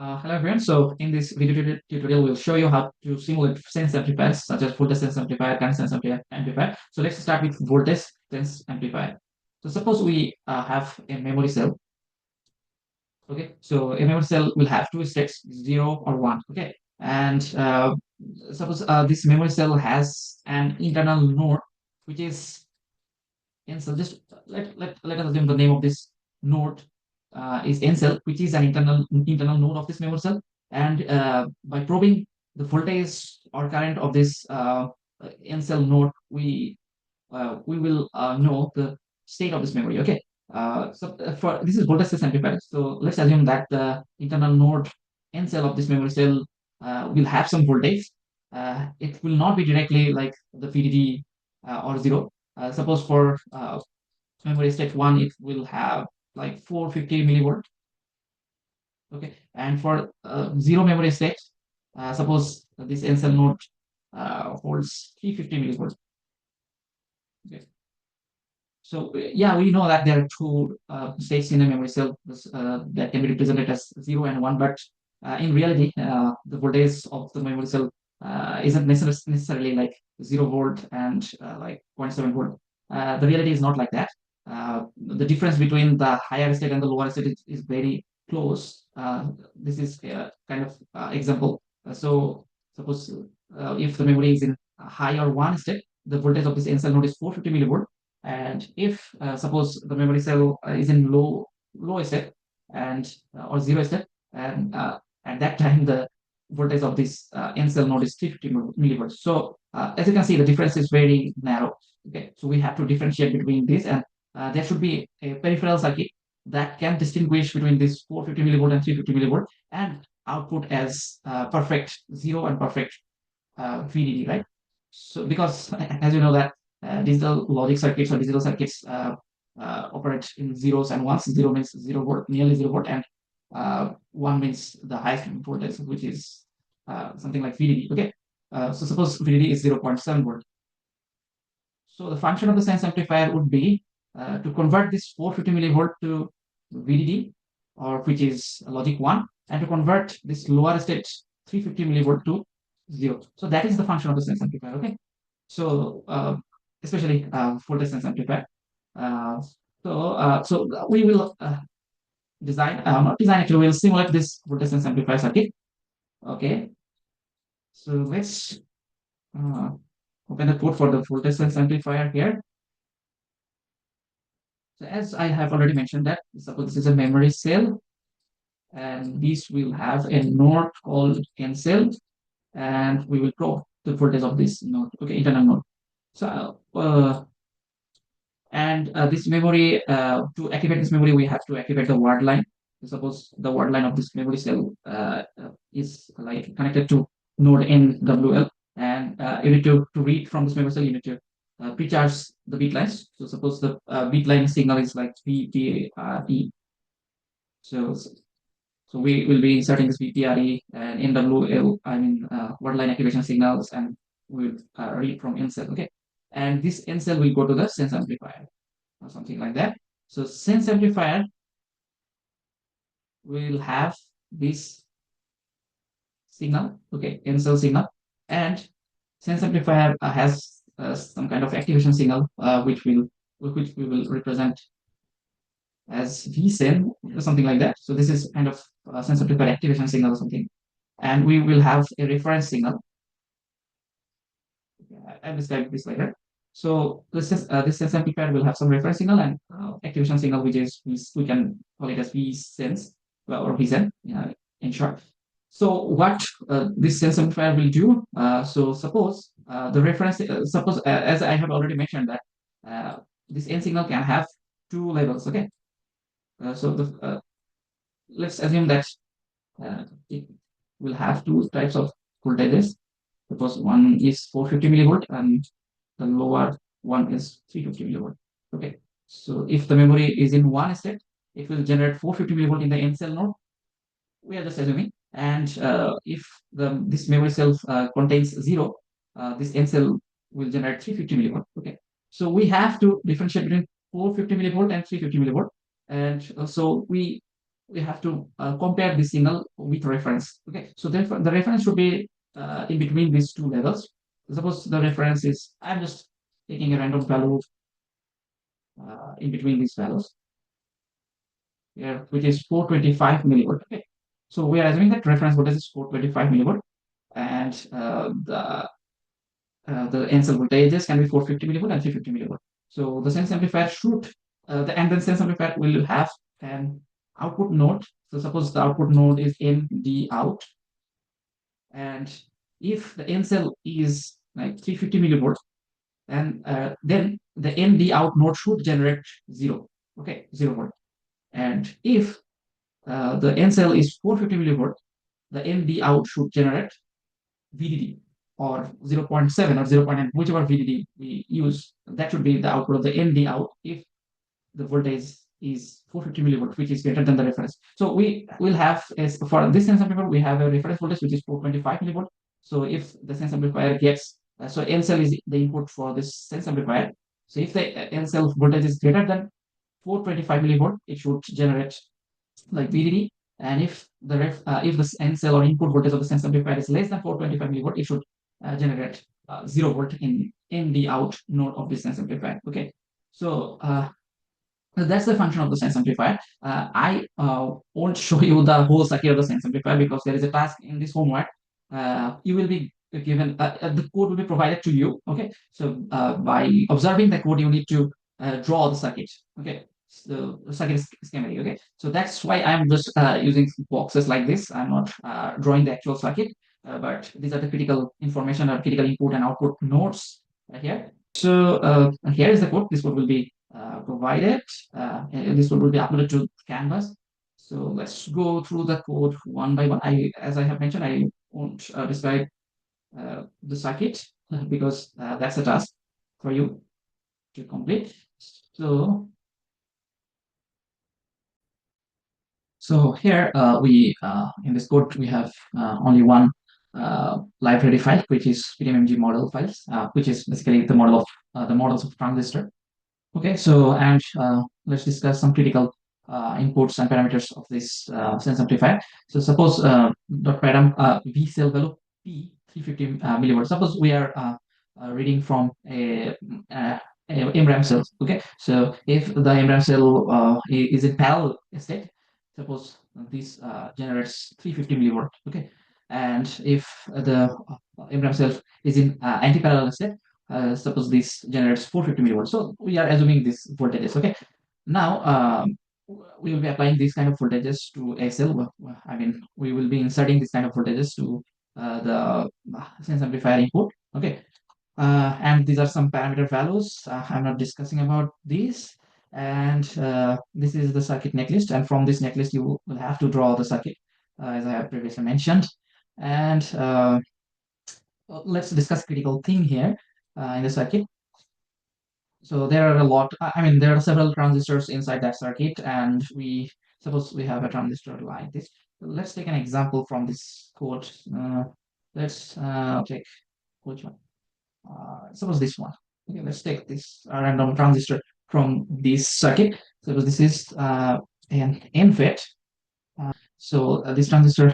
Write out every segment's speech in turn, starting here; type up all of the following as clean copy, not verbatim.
Hello everyone. So in this video tutorial, we'll show you how to simulate sense amplifiers such as voltage sense amplifier, current sense amplifier. So let's start with voltage sense amplifier. So suppose we have a memory cell. Okay, so a memory cell will have two states, 0 or 1. Okay, and suppose this memory cell has an internal node which is N cell. Just let us assume the name of this node is N cell, which is an internal node of this memory cell. And by probing the voltage or current of this N cell node, we will know the state of this memory. Okay. For this is voltage cell amplifier. So let's assume that the internal node N cell of this memory cell will have some voltage. It will not be directly like the VDD or zero. Suppose for memory state 1, it will have like 450 millivolt. Okay, and for zero memory state, suppose this N cell node holds 350 millivolt. Okay, so yeah, we know that there are two states in a memory cell that can be represented as 0 and 1, but in reality, the voltage of the memory cell isn't necessarily like 0 volt and like 0.7 volt. The reality is not like that. The difference between the higher state and the lower state is very close. This is a kind of example. So suppose if the memory is in a high or 1 state, the voltage of this N cell node is 450 millivolt. And if suppose the memory cell is in low state and or 0 state, and at that time the voltage of this N cell node is 350 millivolts. So as you can see, the difference is very narrow. Okay, so we have to differentiate between this, and there should be a peripheral circuit that can distinguish between this 450 millivolt and 350 millivolt and output as perfect 0 and perfect VDD, right? So because as you know that digital logic circuits or digital circuits operate in zeros and ones. Zero means 0 volt, nearly 0 volt, and one means the highest voltage, which is something like VDD. Okay, so suppose VDD is 0.7 volt. So the function of the sense amplifier would be to convert this 450 millivolt to VDD, or which is logic 1, and to convert this lower state 350 millivolt to 0. So that is the function of the sense amplifier. Okay, so especially voltage sense amplifier. Uh, so we will design, not design actually, we'll simulate this voltage sense amplifier circuit. Okay, so let's uh, open the code for the voltage sense amplifier here. So as I have already mentioned that, suppose this is a memory cell, and this will have a node called N cell, and we will probe the voltage of this node, okay, internal node. So and this memory, to activate this memory, we have to activate the word line. Suppose the word line of this memory cell is like connected to node NWL, and you need to read from this memory cell, you need to pre-charge the bit lines. So suppose the bit line signal is like VPRE. So so we will be inserting this VPRE and NWL, I mean word line activation signals, and we'll read from N cell. Okay, and this N cell will go to the sense amplifier or something like that. So sense amplifier will have this signal, okay, N cell signal, and sense amplifier has some kind of activation signal, which we will represent as VSEN or something like that. So this is kind of sense amplifier activation signal or something, and we will have a reference signal. I'll describe this later. So this sense amplifier will have some reference signal and activation signal, which is we can call it as VSense or VSEN in short. So what this sense amplifier will do? So suppose the reference, suppose as I have already mentioned that this N signal can have two levels. Okay, so let's assume that it will have two types of voltages. Suppose one is 450 millivolt and the lower one is 350 millivolt. Okay, so if the memory is in one state, it will generate 450 millivolt in the N cell node. We are just assuming. And if this memory cell contains 0, this N cell will generate 350 millivolt. Okay, so we have to differentiate between 450 millivolt and 350 millivolt. And so we have to compare the signal with reference. Okay, so therefore the reference should be in between these two levels. Suppose the reference is, I'm just taking a random value in between these values here, which is 425 millivolt. Okay, so we are assuming that reference voltage is 425 millivolt, and the N cell voltages can be 450 millivolt and 350 millivolt. So the sense amplifier should, and then sense amplifier will have an output node. So suppose the output node is ND out, and if the N cell is like 350 millivolt, and then the ND out node should generate zero. Okay, 0 volt. And if the N cell is 450 millivolt, the ND out should generate VDD or 0.7 or 0.9, whichever VDD we use, that should be the output of the ND out if the voltage is 450 millivolt, which is greater than the reference. So we will have, as for this sense amplifier, we have a reference voltage which is 425 millivolt. So if the sense amplifier gets, so N cell is the input for this sense amplifier. So if the N cell voltage is greater than 425 millivolt, it should generate like VDD. And if the N cell or input voltage of the sense amplifier is less than 425 millivolt, it should generate 0 volt in the out node of the sense amplifier. Okay, so that's the function of the sense amplifier. I won't show you the whole circuit of the sense amplifier because there is a task in this homework. You will be given the code will be provided to you. Okay, so by observing the code, you need to draw the circuit. Okay, so the circuit schematic. Okay, so that's why I'm just using boxes like this. I'm not drawing the actual circuit, but these are the critical information or critical input and output nodes here. So here is the code. This code will be provided. This code will be uploaded to Canvas. So let's go through the code one by one. As I have mentioned, I won't describe the circuit because that's a task for you to complete. So, so here we in this code we have only one library file, which is PDMMG model files, which is basically the model of the models of transistor. Okay, so and let's discuss some critical inputs and parameters of this sense amplifier. So suppose dot param V cell value P 350 millivolts. Suppose we are reading from a MRAM cell. Okay, so if the MRAM cell is in parallel state, suppose this generates 350 millivolt. Okay, and if the MRAM cell is in anti-parallel state, suppose this generates 450 millivolts. So we are assuming this voltages. Okay. Now we will be applying these kind of voltages to a cell. I mean, we will be inserting this kind of voltages to the sense amplifier input. Okay. And these are some parameter values. I'm not discussing about these. And this is the circuit netlist. And from this netlist, you will have to draw the circuit, as I have previously mentioned. And let's discuss critical thing here in the circuit. So there are a lot, I mean, there are several transistors inside that circuit, and we suppose we have a transistor like this. Let's take an example from this code. Let's take which one? Suppose this one. Okay, let's take this random transistor from this circuit. Suppose this is an NFET. So this transistor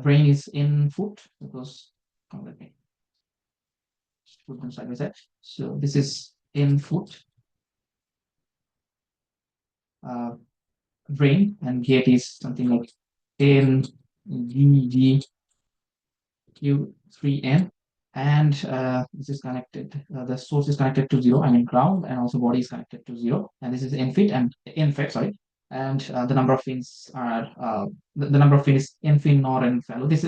drain is input. Suppose, let me put them side by side. So this is input. Drain, and gate is something like NGGQ3N, and this is connected, the source is connected to 0, I mean ground, and also body is connected to 0, and this is NFET and NFET, sorry, and the number of fins are the number of fins is NFIN nor NFALO. This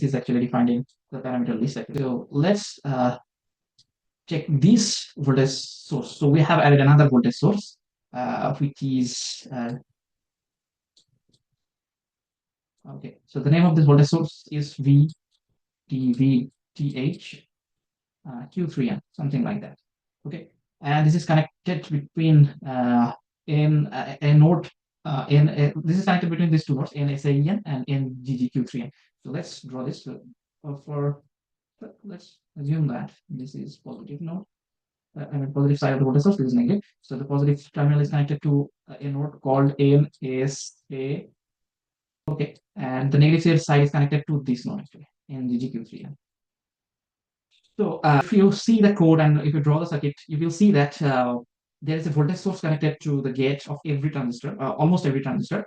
is actually defined in the parameter list. So let's check this voltage source. So we have added another voltage source, which is okay. So the name of this voltage source is VTVTH Q3N, something like that. Okay, and this is connected between in a node this is connected between these two nodes, NSAEN and NGGQ3N. So let's draw this for let's assume that this is positive node. I mean, positive side of the voltage source, this is negative. So the positive terminal is connected to a node called NSA Okay, and the negative side is connected to this node actually in the GQ3. So if you see the code and if you draw the circuit, you will see that there is a voltage source connected to the gate of every transistor, almost every transistor.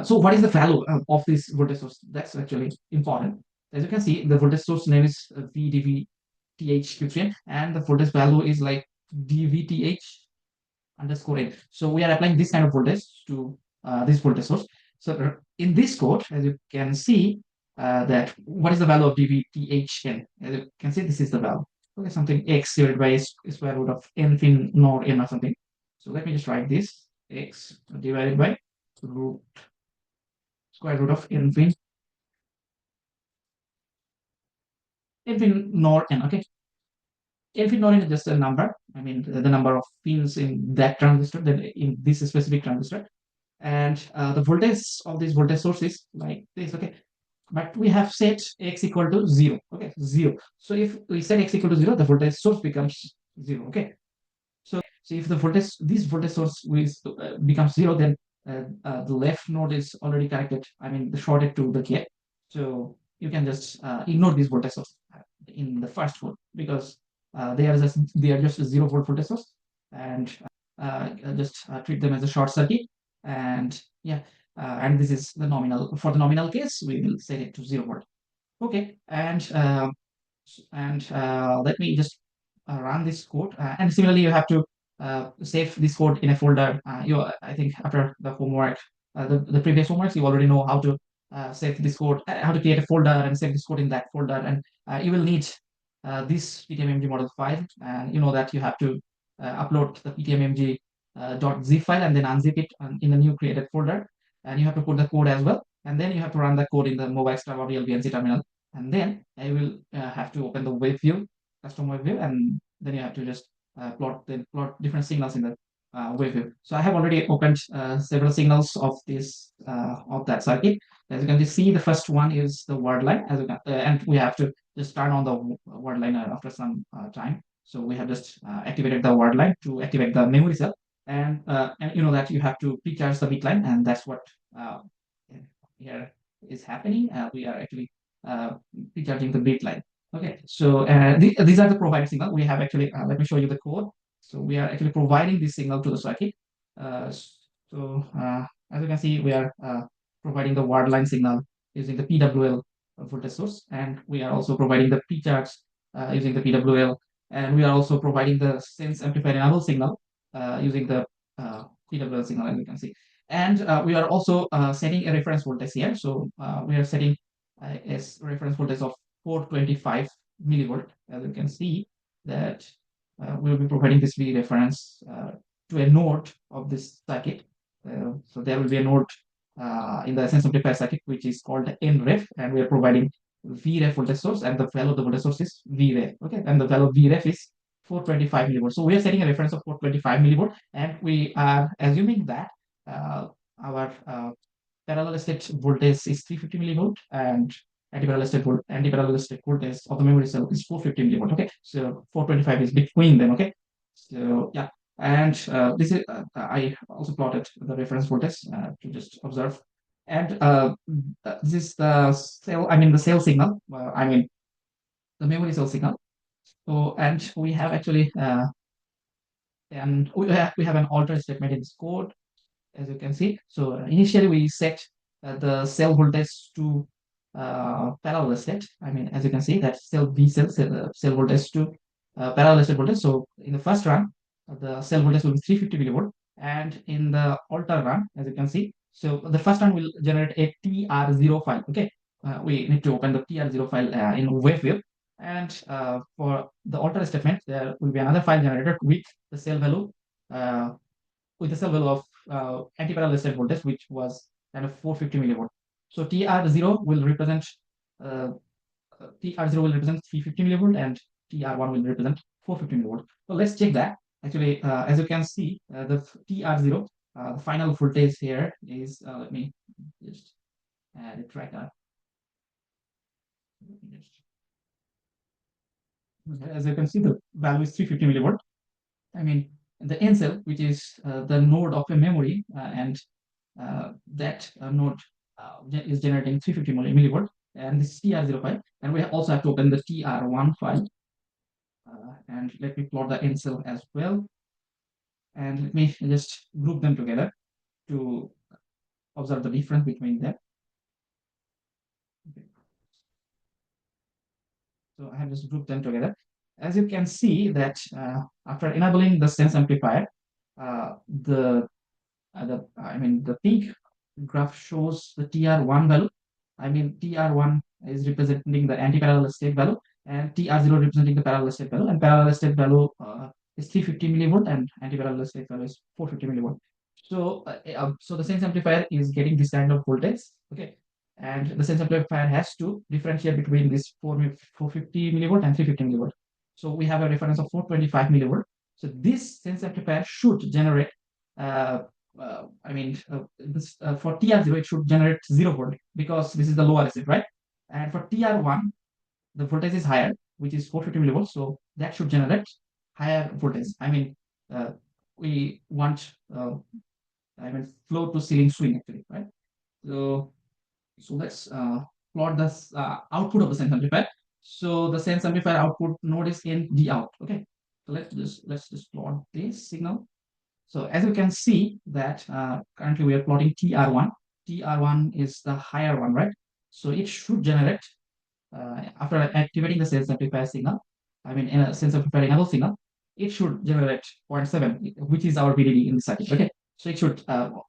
So what is the value of this voltage source? That's actually important. As you can see, the voltage source name is VDVTHQ3, and the voltage value is like DVTH underscore n. So we are applying this kind of voltage to this voltage source. So in this code, as you can see, that what is the value of dVTHn? As you can see, this is the value. Okay, something x divided by square root of n fin nor n or something. So let me just write this: x divided by root square root of n fin nor n. Okay, n fin nor n is just a number. I mean the number of pins in that transistor, then in this specific transistor, and the voltage of this voltage source is like this. Okay, but we have set x equal to 0. Okay, 0. So if we set x equal to 0, the voltage source becomes 0. Okay, so if the voltage this voltage source becomes 0, then the left node is already connected, I mean the shorted to the gate. So you can just ignore this voltage source in the first volt, because they are just a 0 volt voltage source, and just treat them as a short circuit. And yeah, and this is the nominal. For the nominal case, we will set it to 0 volt. Okay, and let me just run this code. And similarly, you have to save this code in a folder. I think after the homework, the previous homeworks, you already know how to save this code, how to create a folder and save this code in that folder. And you will need this PTMMG model file, and you know that you have to upload the PTMMG .zip file and then unzip it in the new created folder. And you have to put the code as well. And then you have to run the code in the mobile star or VNC terminal. And then I will have to open the wave view, custom wave view, and then you have to just plot different signals in the wave view. So I have already opened several signals of this of that circuit. As you can see, the first one is the word line, and we have to just turn on the word line after some time. So we have just activated the word line to activate the memory cell, and you know that you have to pre-charge the bit line, and that's what uh, here is happening. We are actually uh, recharging the bit line. Okay, so these are the provided signal. We have actually, let me show you the code. So we are actually providing this signal to the circuit. Uh, as you can see, we are providing the word line signal using the PWL voltage source, and we are also providing the pre-charge using the PWL, and we are also providing the sense amplifier enable signal using the PWL signal, as you can see. And we are also setting a reference voltage here. So we are setting a reference voltage of 425 millivolt. As you can see that we'll be providing this V reference to a node of this circuit. So there will be a node in the sense amplifier circuit which is called NREF, and we are providing VREF voltage source, and the value of the voltage source is VREF. Okay, and the value of VREF is 425 millivolt. So we are setting a reference of 425 millivolt, and we are assuming that our parallel state voltage is 350 millivolt, and anti-parallel state voltage of the memory cell is 450 millivolt. Okay, so 425 is between them. Okay, so yeah, and this is I also plotted the reference voltage to just observe, and this is the cell. I mean the cell signal. I mean the memory cell signal. So and we have actually and we have an alter statement in this code, as you can see. So initially we set the cell voltage to parallel state. I mean, as you can see, that cell voltage to parallel state voltage. So in the first run, the cell voltage will be 350 millivolt, and in the alter run, as you can see, so the first run will generate a TR0 file. Okay, we need to open the TR0 file in wave, and for the alter statement, there will be another file generated the cell value. Uh, with the cell value of anti-parallel state voltage, which was kind of 450 millivolt. So TR0 will represent uh, TR0 will represent 350 millivolt, and TR1 will represent 450 millivolt. So let's check that. Actually, as you can see, the TR0, the final voltage here is, let me just add it right now. As you can see, the value is 350 millivolt. I mean, the N cell, which is the node of a memory, and that node is generating 350 millivolt, and this is TR05. And we also have to open the TR1 file. And let me plot the N cell as well. And let me just group them together to observe the difference between them. Okay. So I have just grouped them together. As you can see that after enabling the sense amplifier, the the pink graph shows the TR1 value. TR1 is representing the anti-parallel state value, and TR0 representing the parallel state value. And parallel state value is 350 millivolt, and anti-parallel state value is 450 millivolt. So the sense amplifier is getting this kind of voltage. Okay, and the sense amplifier has to differentiate between this 450 millivolt and 350 millivolt. So we have a reference of 425 millivolt. So this sense amplifier should generate uh, for TR0 it should generate 0 volt because this is the lower state, right? And for TR1 the voltage is higher, which is 450 millivolts, so that should generate higher voltage. Uh, we want flow to ceiling swing actually, right? So let's plot the output of the sense amplifier. So the sense amplifier output node is in D out. Okay, so let's just plot this signal. So as you can see that currently we are plotting TR1. TR1 is the higher one, right? So it should generate after activating the sense amplifier signal. In a sense amplifier enable signal, it should generate 0.7, which is our VDD in the circuit. Okay, so it should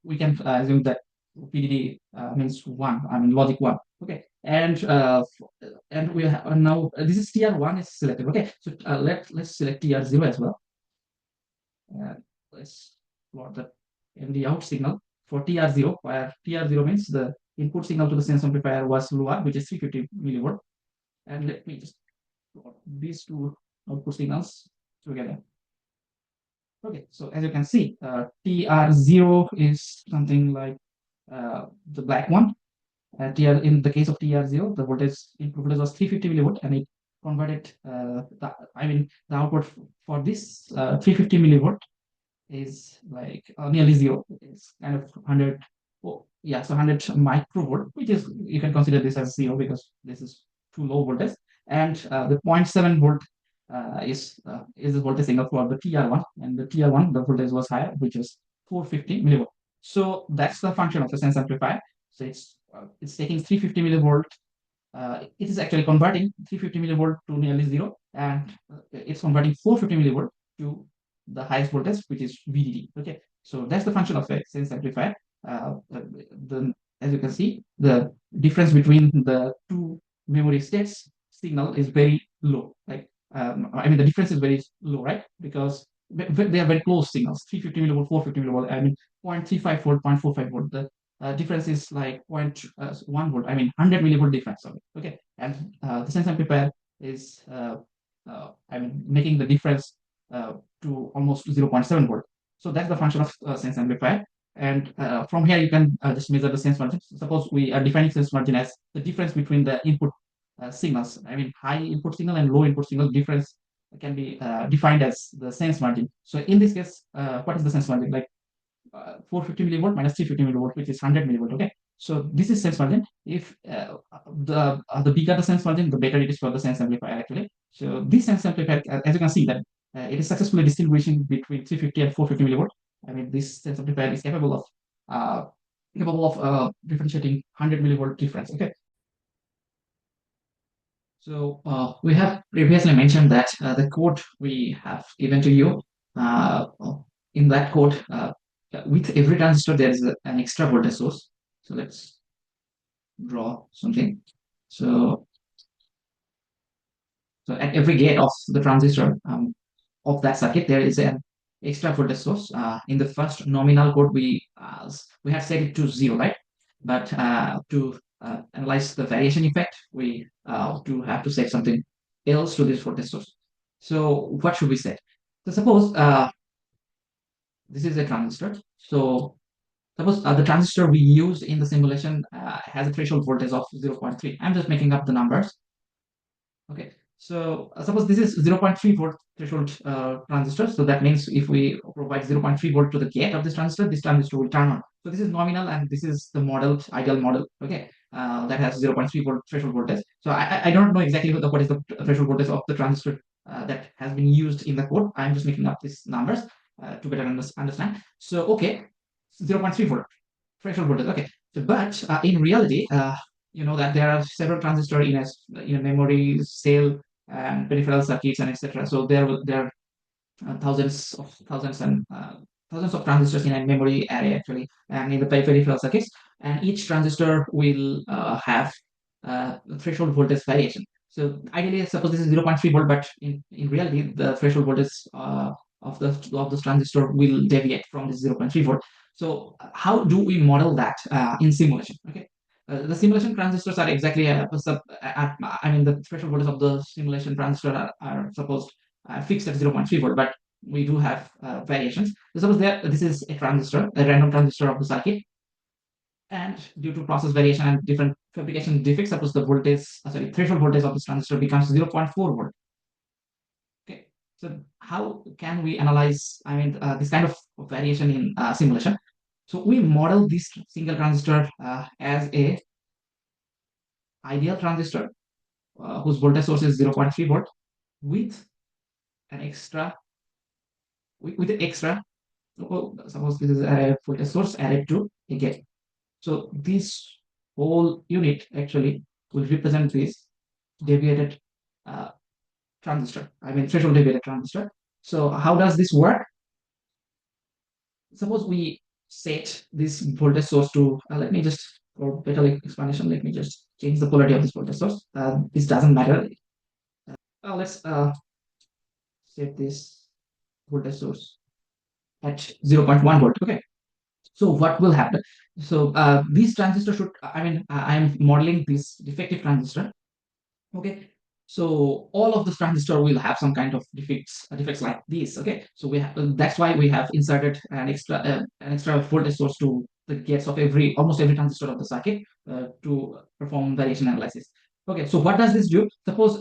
we can assume that VDD means one. Logic one. Okay, and we have now this is TR1 is selected. Okay, so let's select TR0 as well. Let's plot the MD out signal for TR0, where TR0 means the input signal to the sense amplifier was lower, which is 350 millivolt. And let me just plot these two output signals together. Okay, so as you can see, TR0 is something like the black one. In the case of TR0, the voltage input voltage was 350 millivolt, and it converted the output for this 350 millivolt is like nearly zero. It's kind of 100. Oh, yeah, so 100 microvolt, which is, you can consider this as zero because this is too low voltage. And the 0.7 volt is the voltage signal for the TR1, and the TR1 the voltage was higher, which is 450 millivolt. So that's the function of the sense amplifier. So it's taking 350 millivolt. It is actually converting 350 millivolt to nearly zero, and it's converting 450 millivolt to the highest voltage, which is VDD. Okay, so that's the function of a sense amplifier. As you can see, the difference between the two memory states signal is very low. The difference is very low, right? Because they are very close signals. 350 millivolt, 450 millivolt. 0.35 volt, 0.45 volt. The difference is like 0.1 volt. 100 millivolt difference of it. Okay, and the sense amplifier is making the difference to almost 0.7 volt. So that's the function of sense amplifier. And from here you can just measure the sense margin. Suppose we are defining sense margin as the difference between the input signals. High input signal and low input signal difference can be defined as the sense margin. So in this case, what is the sense margin? Like 450 millivolt minus 350 millivolt, which is 100 millivolt. Okay, so this is sense margin. If the bigger the sense margin, the better it is for the sense amplifier actually. So this sense amplifier, as you can see, that it is successfully distinguishing between 350 and 450 millivolt. This sense amplifier is capable of differentiating 100 millivolt difference. Okay. So we have previously mentioned that the code we have given to you, uh, in that code, with every transistor there is an extra voltage source. So let's draw something. So at every gate of the transistor of that circuit, there is an extra voltage source. In the first nominal code, we had set it to 0, right? But to analyze the variation effect, we do have to set something else to this voltage source. So what should we set? So suppose this is a transistor. So suppose the transistor we use in the simulation has a threshold voltage of 0.3. I'm just making up the numbers. Okay, so suppose this is 0.3 volt threshold transistor. So that means if we provide 0.3 volt to the gate of this transistor will turn on. So this is nominal, and this is the model, ideal model. Okay, that has 0.3 volt threshold voltage. So I don't know exactly what is the threshold voltage of the transistor that has been used in the code. I'm just making up these numbers to better understand. So okay, 0.3 volt threshold voltage. Okay, so but in reality, you know that there are several transistors in a memory cell and peripheral circuits and etc. So there thousands and thousands of transistors in a memory array actually, and in the peripheral circuits, and each transistor will have threshold voltage variation. So ideally, suppose this is 0.3 volt, but in reality, the threshold voltage of this transistor will deviate from this 0.3 volt. So how do we model that in simulation? Okay. The simulation transistors are exactly I mean the threshold voltage of the simulation transistor are supposed fixed at 0.3 volt, but we do have variations. So suppose this is a transistor, a random transistor of the circuit, and due to process variation and different fabrication defects, suppose the voltage, sorry, threshold voltage of this transistor becomes 0.4 volt. Okay, so how can we analyze, I mean, this kind of variation in simulation? So we model this single transistor as a ideal transistor whose voltage source is 0.3 volt with an extra with the extra. Suppose this is a voltage source added to a gate. So this whole unit actually will represent this deviated uh, transistor. I mean threshold deviated transistor. So how does this work? Suppose we set this voltage source to let me just, for better explanation, let me just change the polarity of this voltage source. This doesn't matter. Let's set this voltage source at 0.1 volt. Okay. So what will happen? So these transistors should, I mean, I am modeling this defective transistor. Okay. So all of the transistor will have some kind of defects like this. Okay. So we have, that's why we have inserted an extra voltage source to the gates of almost every transistor of the circuit to perform variation analysis. Okay. So what does this do? Suppose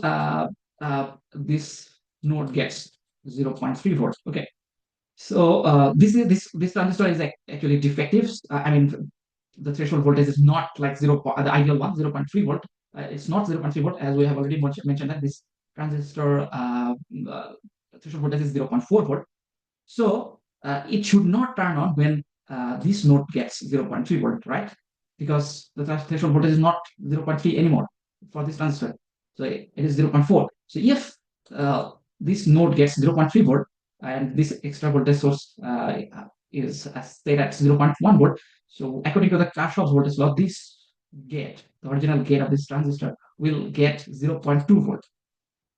this node gets 0.3 volts. Okay. So this transistor is actually defective. I mean, the threshold voltage is not like the ideal one, 0.3 volt. It's not 0.3 volt, as we have already mentioned that this transistor threshold voltage is 0.4 volt. So it should not turn on when this node gets 0.3 volt, right? Because the threshold voltage is not 0.3 anymore for this transistor. So it is 0.4. So if this node gets 0.3 volt and this extra voltage source is set at 0.1 volt, so according to the Kirchhoff's voltage law, this gate, the original gate of this transistor, will get 0.2 volt,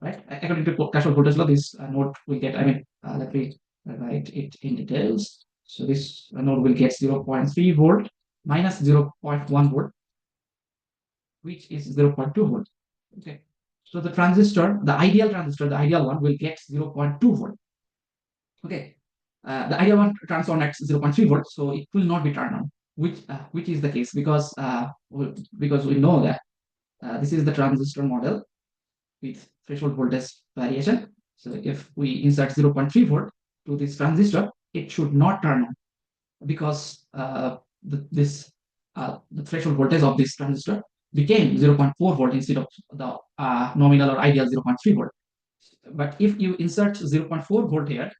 right? According to Kirchhoff's voltage law, this node will get, I mean, let me write it in details. So this node will get 0.3 volt minus 0.1 volt, which is 0.2 volt. Okay. So the transistor, the ideal one will get 0.2 volt. Okay. The ideal one turns on at 0.3 volt, so it will not be turned on, which is the case because we know that this is the transistor model with threshold voltage variation. So if we insert 0.3 volt to this transistor, it should not turn on because the threshold voltage of this transistor became 0.4 volt instead of the nominal or ideal 0.3 volt. But if you insert 0.4 volt here,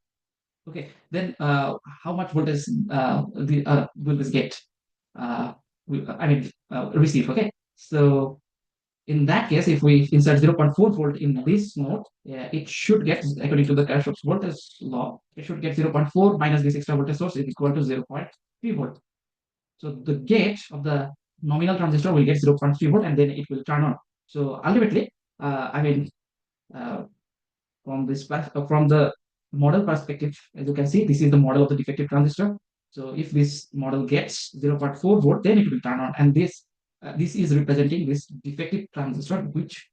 okay, then how much voltage will this get? Receive. Okay, so in that case, if we insert 0.4 volt in this node, yeah, it should get, according to the Kirchhoff's voltage law, it should get 0.4 minus this extra voltage source is equal to 0.3 volt. So the gate of the nominal transistor will get 0.3 volt and then it will turn on. So ultimately, I mean, uh, from the model perspective, as you can see, this is the model of the defective transistor. So if this model gets 0.4 volt, then it will turn on, and this is representing this defective transistor, which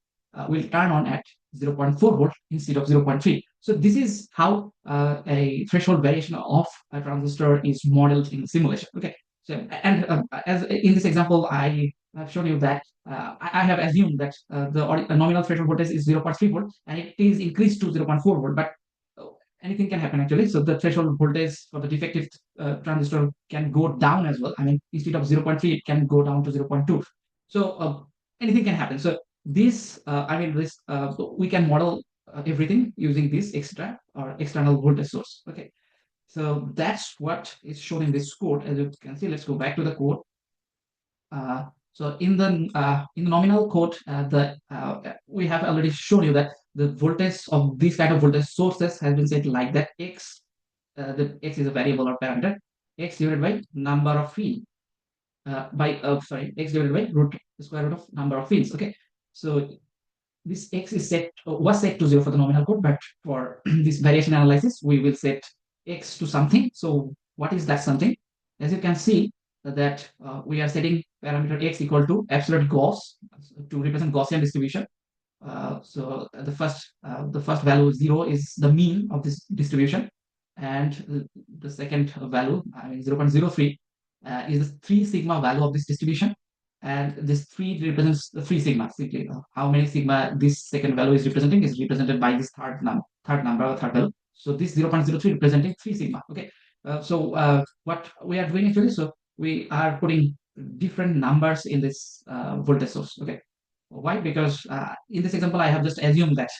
will turn on at 0.4 volt instead of 0.3. So this is how a threshold variation of a transistor is modeled in simulation. Okay. So and as in this example, I have shown you that I have assumed that the nominal threshold voltage is 0.3 volt and it is increased to 0.4 volt. But anything can happen actually. So the threshold voltage for the defective transistor can go down as well. I mean, instead of 0.3, it can go down to 0.2. So anything can happen. So this, we can model everything using this extra or external voltage source. Okay. So that's what is shown in this code. As you can see, let's go back to the code. So in the nominal code, we have already shown you that the voltage of this kind of voltage sources has been set like that. The x is a variable or parameter. X divided by number of field x divided by root square root of number of fields. Okay, so this x is set was set to 0 for the nominal code, but for this variation analysis, we will set x to something. So what is that something? As you can see, that we are setting parameter x equal to absolute Gauss to represent Gaussian distribution. So the first value 0 is the mean of this distribution, and the second value, I mean 0.03, is the 3 sigma value of this distribution, and this 3 represents the 3 sigma. Simply, how many sigma this second value is represented by this third number or third value. So this 0.03 representing 3 sigma. Okay. What we are doing actually, so we are putting different numbers in this voltage source. Okay. Why? Because in this example, I have just assumed that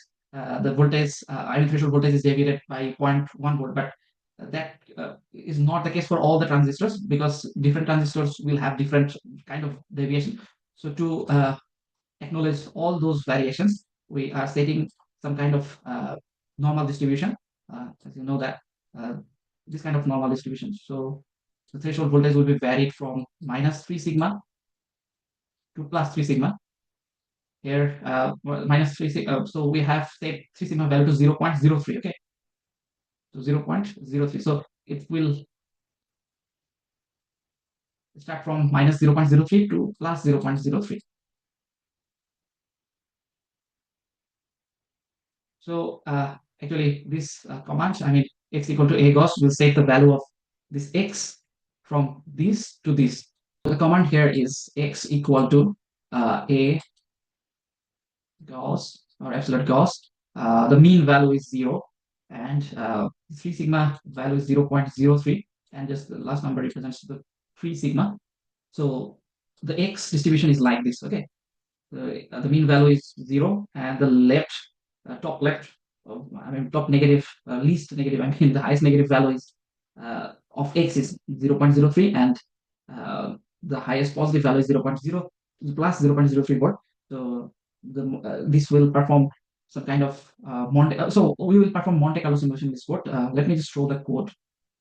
the voltage, ion threshold voltage is deviated by zero point 0.1 volt, but that is not the case for all the transistors, because different transistors will have different kind of deviation. So to acknowledge all those variations, we are setting some kind of normal distribution, as you know that this kind of normal distribution. So the threshold voltage will be varied from minus 3 sigma to plus 3 sigma. Here minus 3 so we have set 3 sigma value to 0.03. Okay, to 0.03. So it will start from minus 0.03 to plus 0.03. So actually this command, I mean x equal to a Gauss, will set the value of this x from this to this. So the command here is x equal to a Gauss or absolute Gauss. The mean value is 0, and 3 sigma value is 0.03, and just the last number represents the 3 sigma. So the x distribution is like this. Okay, the mean value is 0, and the top left, I mean top negative, least negative, I mean the highest negative value is of x is 0.03, and the highest positive value is 0.0 plus 0.03 volt. So this will perform some kind of so we will perform Monte Carlo simulation in this code. Let me just show the code.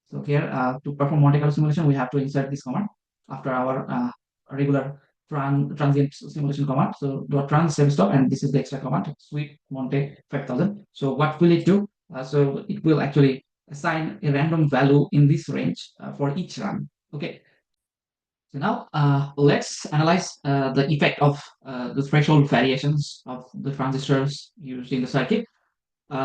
So here, to perform Monte Carlo simulation, we have to insert this command after our regular transient simulation command. So dot trans save stop, and this is the extra command, sweep Monte 5000. So what will it do? So it will actually assign a random value in this range for each run. Okay. So now let's analyze the effect of the threshold variations of the transistors used in the circuit.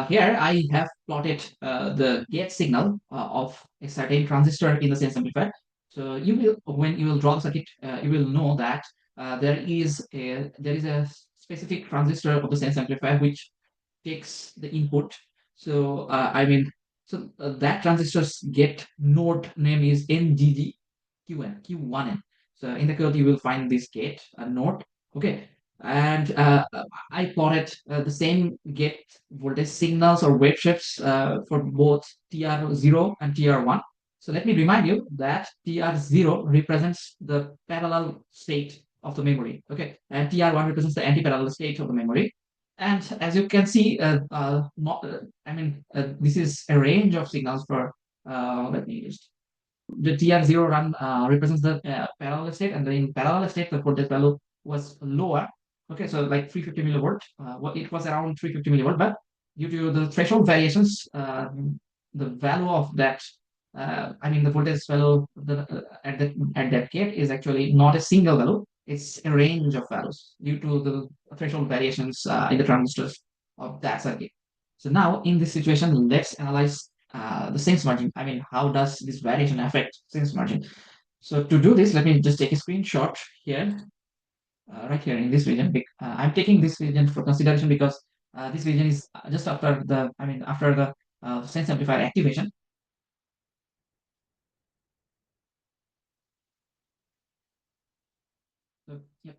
Here I have plotted the gate signal of a certain transistor in the sense amplifier. So when you will draw the circuit, you will know that there is a specific transistor of the sense amplifier which takes the input. So that transistor's gate node name is Q1N. So in the code you will find this gate node. Okay, and I plotted the same gate voltage signals or wave shapes for both TR0 and TR1. So let me remind you that TR0 represents the parallel state of the memory. Okay, and TR1 represents the anti-parallel state of the memory. And as you can see, this is a range of signals for. Let me just the TR0 run represents the parallel state, and then in parallel state, the voltage value was lower. Okay, so like 350 millivolt. It was around 350 millivolt, but due to the threshold variations, the value of that, the voltage value at that gate is actually not a single value. It's a range of values due to the threshold variations in the transistors of that circuit. So now in this situation, let's analyze the sense margin. I mean, how does this variation affect sense margin? So to do this, let me just take a screenshot here, right here in this region. I'm taking this region for consideration because this region is just after the sense amplifier activation. So, yeah.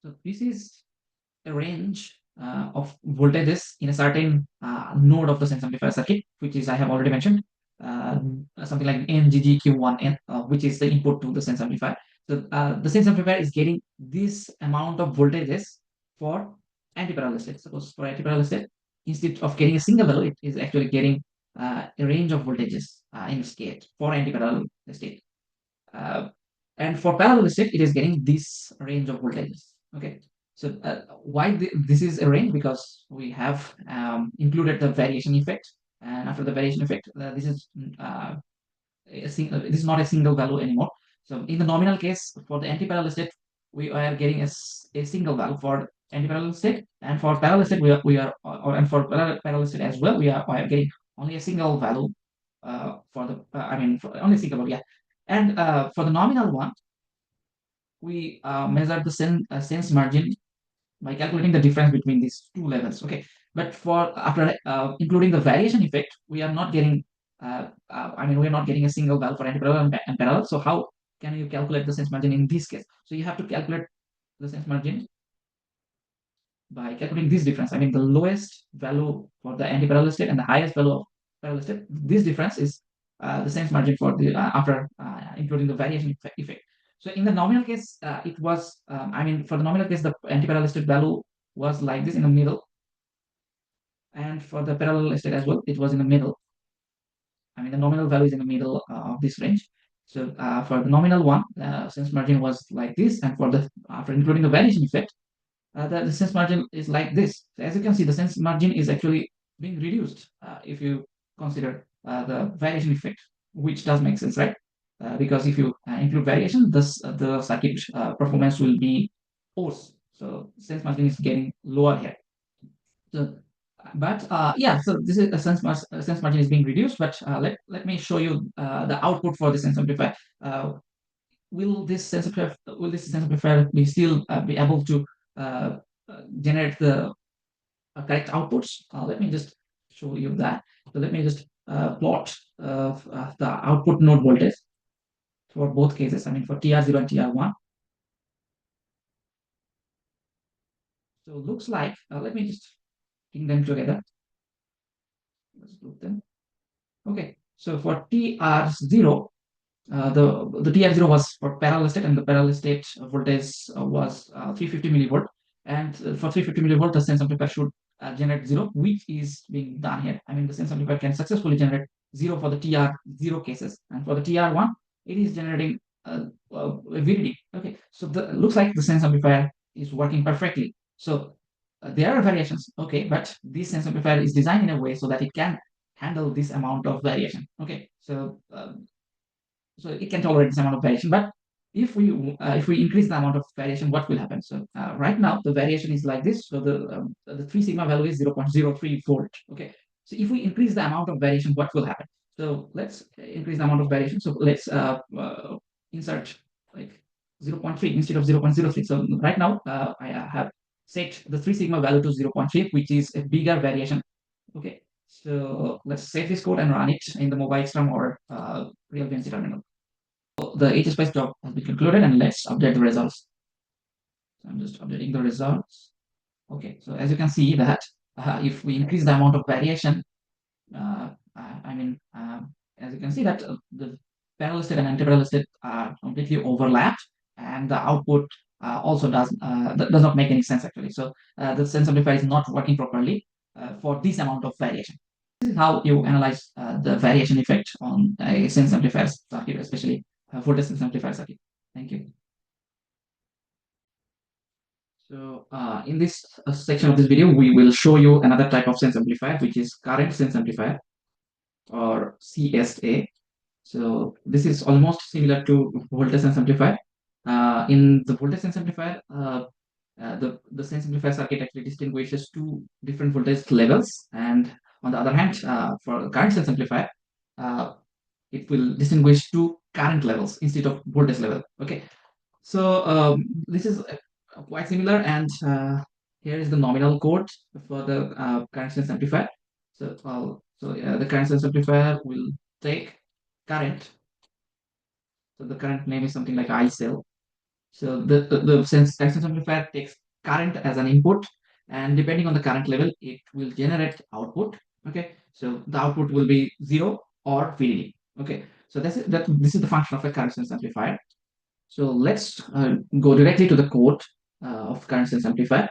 So this is a range of voltages in a certain node of the sense amplifier circuit, which is I have already mentioned, uh, something like NGGQ1N, which is the input to the sense amplifier. So the sense amplifier is getting this amount of voltages for anti-parallel state. Suppose for anti-parallel state, instead of getting a single value, it is actually getting a range of voltages in its gate for anti-parallel state. Uh, and for parallel state, it is getting this range of voltages. Okay. So why this is a range? Because we have included the variation effect, and after the variation effect, uh, this is not a single value anymore. So in the nominal case, for the anti-parallel state, we are getting a single value for anti-parallel state, and for parallel state, and for parallel state as well, we are getting only a single value for the, I mean, for only a single value, yeah. And for the nominal one, we measure the sense margin by calculating the difference between these two levels. Okay, but for after including the variation effect, we are not getting. I mean, we are not getting a single value for anti-parallel and parallel. So how can you calculate the sense margin in this case? So you have to calculate the sense margin by calculating this difference. I mean, the lowest value for the anti-parallel state and the highest value of parallel state. This difference is the sense margin for the after including the variation effect. So in the nominal case, it was. I mean, for the nominal case, the anti-parallel state value was like this in the middle, and for the parallel state as well, it was in the middle. I mean, the nominal value is in the middle of this range. So for the nominal one, sense margin was like this, and for the after including the variation effect, the sense margin is like this. So as you can see, the sense margin is actually being reduced if you consider the variation effect, which does make sense, right? Because if you include variation, the circuit performance will be worse. So sense margin is getting lower here. So, but yeah, so this is a sense margin is being reduced. But let me show you the output for the sense amplifier. Uh, will this sense amplifier be still be able to generate the correct outputs? Let me just show you that. So let me just plot the output node voltage for both cases. I mean, for TR0 and TR1. So looks like let me just bring them together. Let's group them. Okay. So for TR0, the TR0 was for parallel state, and the parallel state voltage was 350 millivolt. And for 350 millivolt, the sense amplifier should generate zero, which is being done here. I mean, the sense amplifier can successfully generate zero for the TR0 cases, and for the TR1, it is generating a VDD. Okay, so the looks like the sense amplifier is working perfectly. So there are variations, okay, but this sense amplifier is designed in a way so that it can handle this amount of variation. Okay, so it can tolerate this amount of variation. But if we increase the amount of variation, what will happen? So right now the variation is like this. So the 3 sigma value is 0.03 volt. Okay. So if we increase the amount of variation, what will happen? So let's increase the amount of variation. So let's insert like 0.3 instead of 0.03. So right now I have set the 3 sigma value to 0.3, which is a bigger variation. Okay. So let's save this code and run it in the mobile exam or real VNC terminal. The HSpace job has been concluded, and let's update the results. So I'm just updating the results. Okay, so as you can see that if we increase the amount of variation, I mean, as you can see that the parallel state and anti-parallel state are completely overlapped, and the output also does not make any sense actually. So the sense amplifier is not working properly for this amount of variation. This is how you analyze the variation effect on a sense amplifier circuit, especially voltage sense amplifier circuit. Thank you. So in this section of this video, we will show you another type of sense amplifier, which is current sense amplifier or CSA. So this is almost similar to voltage sense amplifier. In the voltage sense amplifier, the sense amplifier circuit actually distinguishes two different voltage levels, and on the other hand, for current sense amplifier, uh, it will distinguish two current levels instead of voltage level. Okay, so this is quite similar, and here is the nominal code for the current sense amplifier. The current sense amplifier will take current. So the current name is something like I cell. So the sense current sense amplifier takes current as an input, and depending on the current level, it will generate output. Okay, so the output will be zero or VDD. Okay, so this is the function of a current sense amplifier. So let's go directly to the code of current sense amplifier.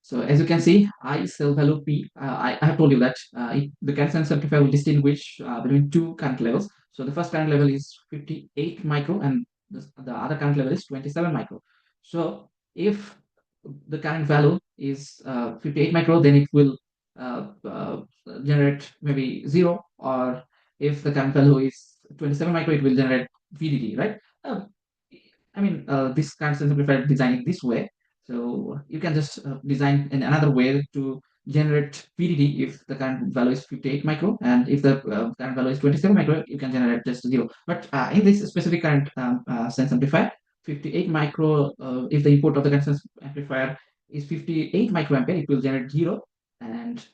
So as you can see, I cell value P, I have told you that the current sense amplifier will distinguish between two current levels. So the first current level is 58 micro and the other current level is 27 micro. So if the current value is 58 micro, then it will generate maybe zero, or if the current value is 27 micro, it will generate VDD, right? Uh, this current sense amplifier designed this way, so you can just design in another way to generate VDD if the current value is 58 micro, and if the current value is 27 micro, you can generate just zero. But in this specific current sense amplifier, 58 micro, if the input of the current sense amplifier is 58 microampere, it will generate zero, and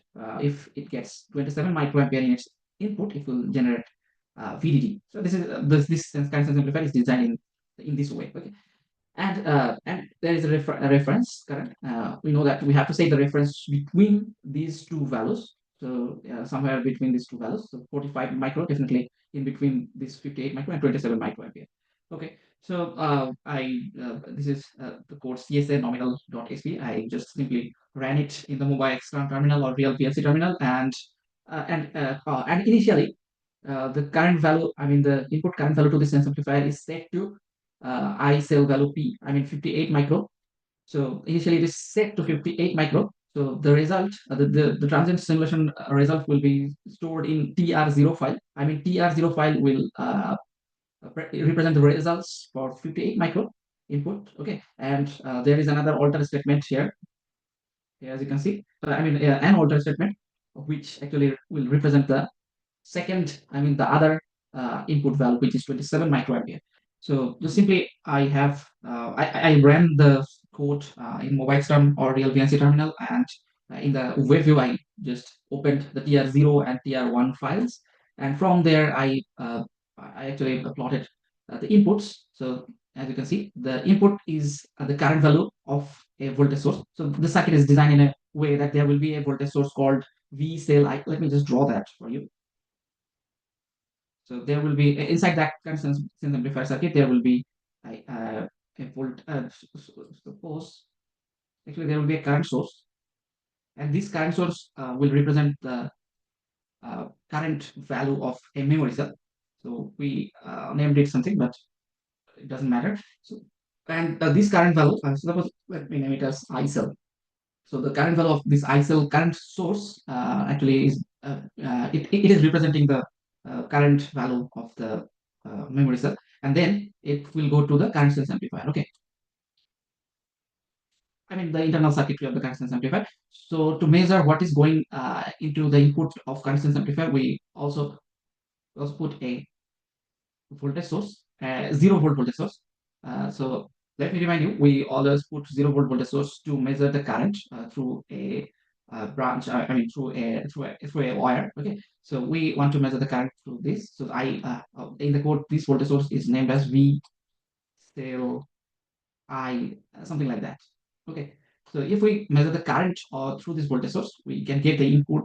if it gets 27 microampere in its input, it will generate VDD. So this current sense amplifier is designed in this way. Okay, and there is a reference current. We know that we have to say the reference between these two values. So somewhere between these two values. So 45 micro, definitely in between this 58 micro and 27 microampere. Okay. So this is the code CSA nominal.sp. I just simply ran it in the mobile external terminal or real PLC terminal, and initially the current value, the input current value to the sense amplifier is set to I cell value P, 58 micro. So initially it is set to 58 micro. So the result, the transient simulation result will be stored in TR0 file. TR0 file will represent the results for 58 micro input. Okay, and there is another alter statement here. As you can see, an alter statement which actually will represent the second, the other input value, which is 27 microampere. So just simply, I ran the code in mobile term or real VNC terminal, and in the web view, I just opened the TR0 and TR1 files, and from there, I actually plotted the inputs. So as you can see, the input is the current value of a voltage source. So the circuit is designed in a way that there will be a voltage source called V cell I. Let me just draw that for you. So there will be inside that constant sense amplifier circuit, there will be a volt. Suppose actually there will be a current source, and this current source will represent the current value of a memory cell. So we named it something, but it doesn't matter. So and this current value, suppose let me name it as I cell. So the current value of this I cell current source actually is it is representing the current value of the memory cell, and then it will go to the current sense amplifier. Okay, the internal circuitry of the current sense amplifier. So to measure what is going into the input of current sense amplifier, we also put a voltage source, 0 volt voltage source. So let me remind you, we always put 0 volt voltage source to measure the current through a branch. Through a wire. Okay, so we want to measure the current through this. So in the code, this voltage source is named as V cell I, something like that. Okay, so if we measure the current through this voltage source, we can get the input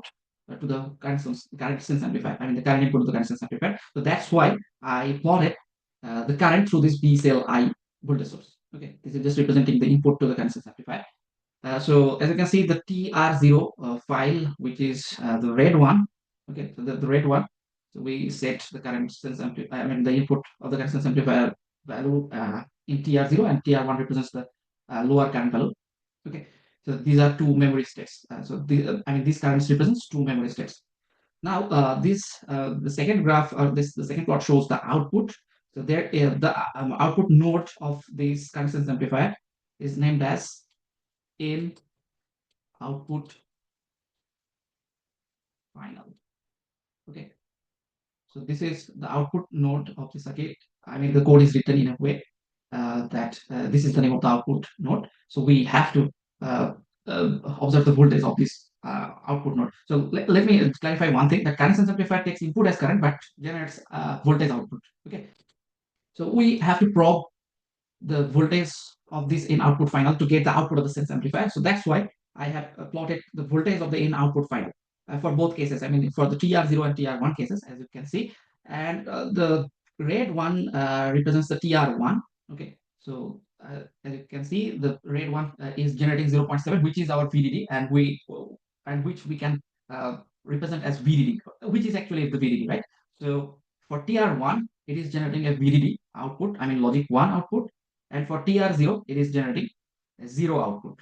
to the current sense amplifier. The current input to the current sense amplifier. So that's why I plotted the current through this B cell I voltage source. Okay, this is just representing the input to the current sense amplifier. So as you can see, the TR0 file, which is the red one. Okay, so the red one. So we set the current sense amplifier. The input of the current sense amplifier value in TR0, and TR1 represents the lower current value. Okay, so these are two memory states. This current represents two memory states. Now, the second graph, or the second plot, shows the output. So there, the output node of this current sense amplifier is named as in output final. Okay, so this is the output node of the circuit. The code is written in a way that this is the name of the output node. So we have to observe the voltage of this output node. So let me clarify one thing: that current sense amplifier takes input as current but generates voltage output. Okay, so we have to probe the voltage of this in output final to get the output of the sense amplifier. So that's why I have plotted the voltage of the in output final for both cases. I mean, for the TR0 and TR1 cases, as you can see. And the red one represents the TR1. Okay, so as you can see, the red one is generating 0.7, which is our VDD, and which we can represent as VDD, which is actually the VDD, right? So for TR1, it is generating a VDD output, I mean logic 1 output, and for TR0, it is generating a 0 output.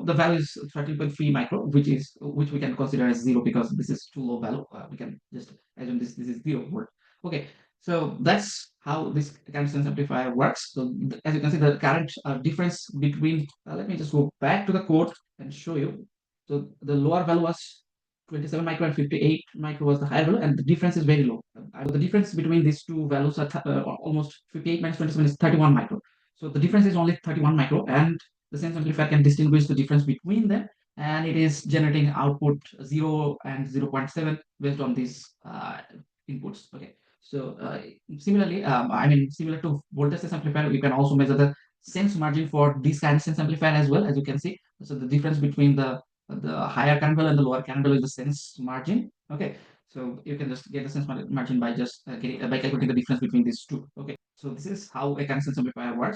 The value is 13.3 micro, which we can consider as 0 because this is too low value. We can just assume this is 0 volt. Okay, so that's how this current sense amplifier works. So as you can see, the current difference between, let me just go back to the code and show you. So the lower value was 27 micro and 58 micro was the higher value, and the difference is very low. The difference between these two values are almost 58 minus 27 is 31 micro. So the difference is only 31 micro, and the sense amplifier can distinguish the difference between them, and it is generating output 0 and 0.7 based on these inputs. Okay. So similarly, I mean, similar to voltage sense amplifier, you can also measure the sense margin for this kind of sense amplifier as well, as you can see. So the difference between the higher current value and the lower current value is the sense margin. Okay, so you can just get the sense margin by just by calculating the difference between these two. Okay, so this is how a current sense amplifier works.